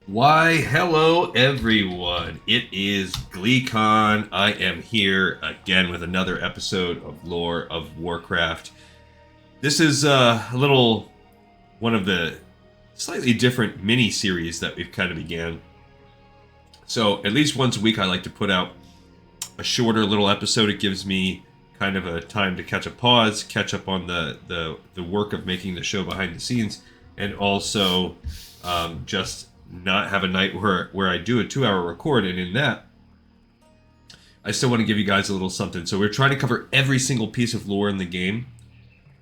Why, hello everyone. It is GleeCon. I am here again with another episode of Lore of Warcraft. This is a little one of the slightly different mini-series that we've kind of began. So at least once a week I like to put out a shorter little episode. It gives me kind of a time to catch up on the work of making the show behind the scenes, and also just not have a night where I do a 2-hour record, and in that I still want to give you guys a little something. So we're trying to cover every single piece of lore in the game,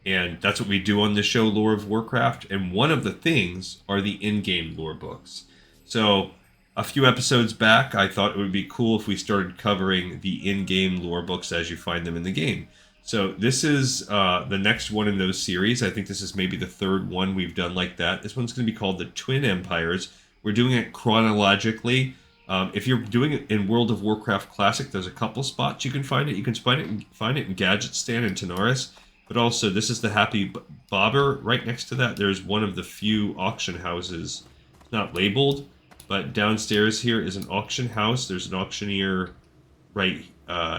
and that's what we do on this show, Lore of Warcraft. And one of the things are the in-game lore books. So a few episodes back, I thought it would be cool if we started covering the in-game lore books as you find them in the game. So this is the next one in those series. I think this is maybe the third one we've done like that. This one's going to be called the Twin Empires. We're doing it chronologically. If you're doing it in World of Warcraft Classic, there's a couple spots you can find it. You can find it in Gadget-Stan and Tanaris. But also, this is the Happy Bobber. Right next to that, there's one of the few auction houses. It's not labeled, but downstairs here is an auction house. There's an auctioneer right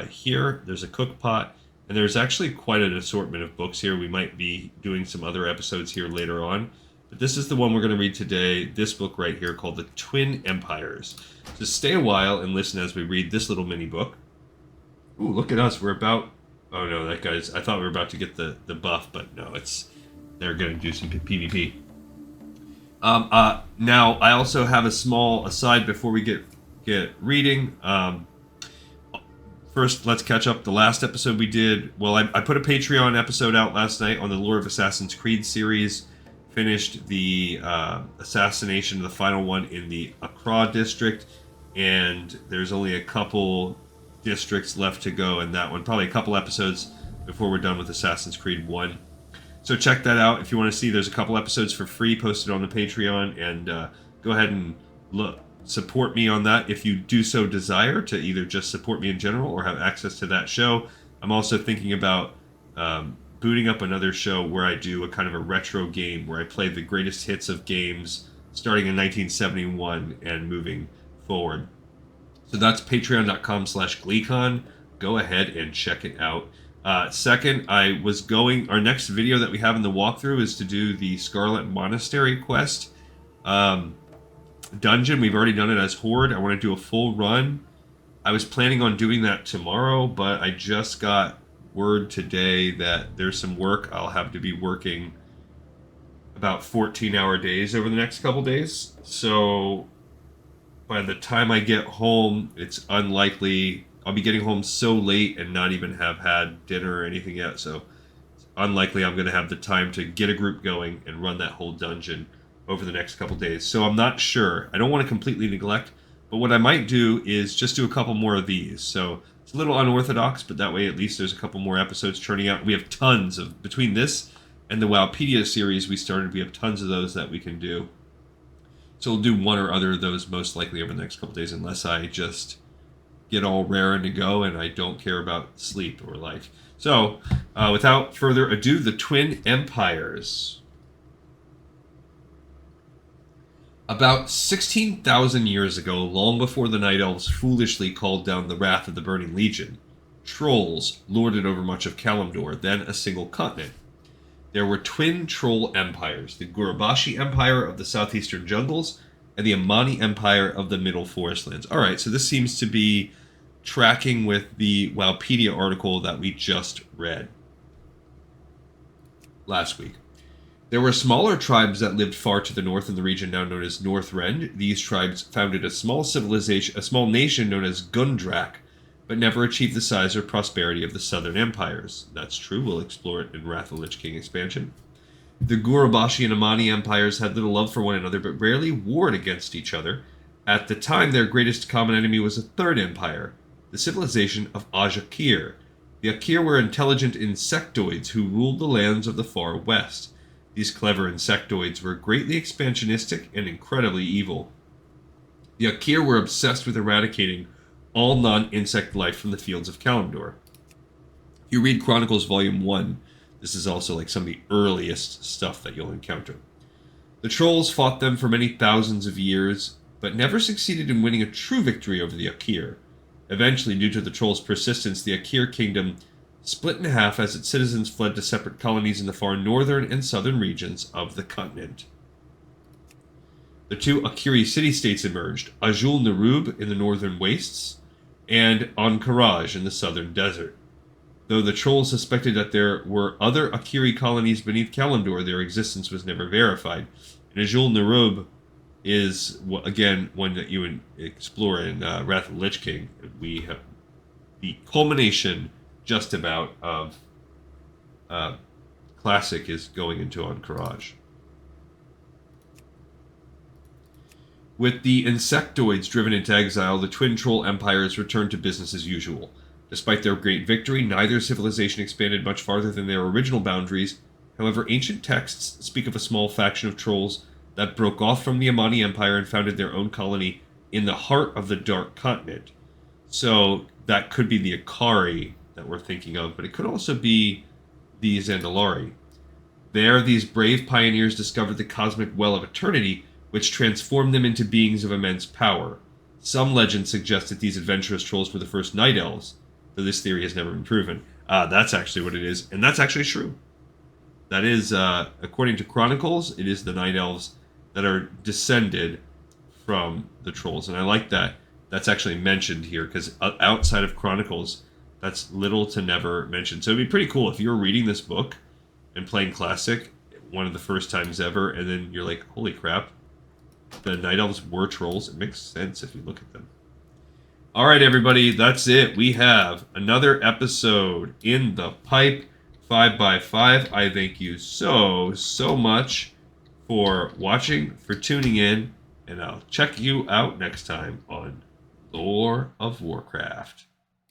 here. There's a cook pot. And there's actually quite an assortment of books here. We might be doing some other episodes here later on. But this is the one we're going to read today, this book right here called The Twin Empires. So stay a while and listen as we read this little mini book. Ooh, look at us. We're about... Oh no, that guy's... I thought we were about to get the buff, but no, they're going to do some PvP. Now, I also have a small aside before we get reading. First, let's catch up the last episode we did. Well, I put a Patreon episode out last night on the Lore of Assassin's Creed series. Finished the assassination of the final one in the Accra district, and there's only a couple districts left to go in that one. Probably a couple episodes before we're done with Assassin's Creed 1. So check that out if you want to see. There's a couple episodes for free posted on the Patreon, and go ahead and support me on that if you do so desire to either just support me in general or have access to that show. I'm also thinking about booting up another show where I do a kind of a retro game where I play the greatest hits of games starting in 1971 and moving forward. So that's patreon.com/GleeCon. Go ahead and check it out. Second, our next video that we have in the walkthrough is to do the Scarlet Monastery quest dungeon. We've already done it as Horde. I want to do a full run. I was planning on doing that tomorrow, but I just got word today that there's some work. I'll have to be working about 14-hour days over the next couple days. So by the time I get home, it's unlikely I'll be getting home so late and not even have had dinner or anything yet. So it's unlikely I'm going to have the time to get a group going and run that whole dungeon over the next couple days. So I'm not sure. I don't want to completely neglect, but what I might do is just do a couple more of these. So it's a little unorthodox, but that way at least there's a couple more episodes churning out. We have tons of, between this and the Wowpedia series we started, we have tons of those that we can do. So we'll do one or other of those most likely over the next couple days, unless I just get all raring to go and I don't care about sleep or life. So without further ado, the Twin Empires. About 16,000 years ago, long before the Night Elves foolishly called down the wrath of the Burning Legion, trolls lorded over much of Kalimdor, then a single continent. There were twin troll empires, the Gurubashi Empire of the southeastern jungles, and the Amani Empire of the middle forestlands. Alright, so this seems to be tracking with the Wowpedia article that we just read last week. There were smaller tribes that lived far to the north in the region now known as Northrend. These tribes founded a small nation known as Gundrak, but never achieved the size or prosperity of the southern empires. That's true, we'll explore it in Wrath of the Lich King expansion. The Gurubashi and Amani empires had little love for one another, but rarely warred against each other. At the time, their greatest common enemy was a third empire, the civilization of Ajakir. The Akir were intelligent insectoids who ruled the lands of the far west. These clever insectoids were greatly expansionistic and incredibly evil. The Akir were obsessed with eradicating all non-insect life from the fields of Kalimdor. You read Chronicles Volume 1, this is also like some of the earliest stuff that you'll encounter. The trolls fought them for many thousands of years, but never succeeded in winning a true victory over the Akir. Eventually, due to the trolls' persistence, the Akir kingdom split in half as its citizens fled to separate colonies in the far northern and southern regions of the continent. The two Akiri city-states emerged, Azul Nerub in the northern wastes, and Ankaraaj in the southern desert. Though the trolls suspected that there were other Akiri colonies beneath Kalimdor, their existence was never verified. And Azul Nerub is, again, one that you would explore in Wrath of the Lich King. We have the culmination, just about, of Classic is going into Ankaraaj. With the insectoids driven into exile, the twin troll empires returned to business as usual. Despite their great victory, neither civilization expanded much farther than their original boundaries. However, ancient texts speak of a small faction of trolls that broke off from the Amani Empire and founded their own colony in the heart of the Dark Continent. So that could be the Akari that we're thinking of, but it could also be the Zandalari. There, these brave pioneers discovered the cosmic well of eternity, which transformed them into beings of immense power. Some legends suggest that these adventurous trolls were the first night elves, though this theory has never been proven. That's actually what it is, and that's actually true. That is, according to Chronicles, it is the night elves that are descended from the trolls, and I like that. That's actually mentioned here, because outside of Chronicles, that's little to never mentioned. So it'd be pretty cool if you were reading this book and playing Classic one of the first times ever, and then you're like, holy crap, the Night Elves were trolls. It makes sense if you look at them. Alright, everybody, that's it. We have another episode in the pipe, 5x5. I thank you so much for watching, for tuning in, and I'll check you out next time on Lore of Warcraft.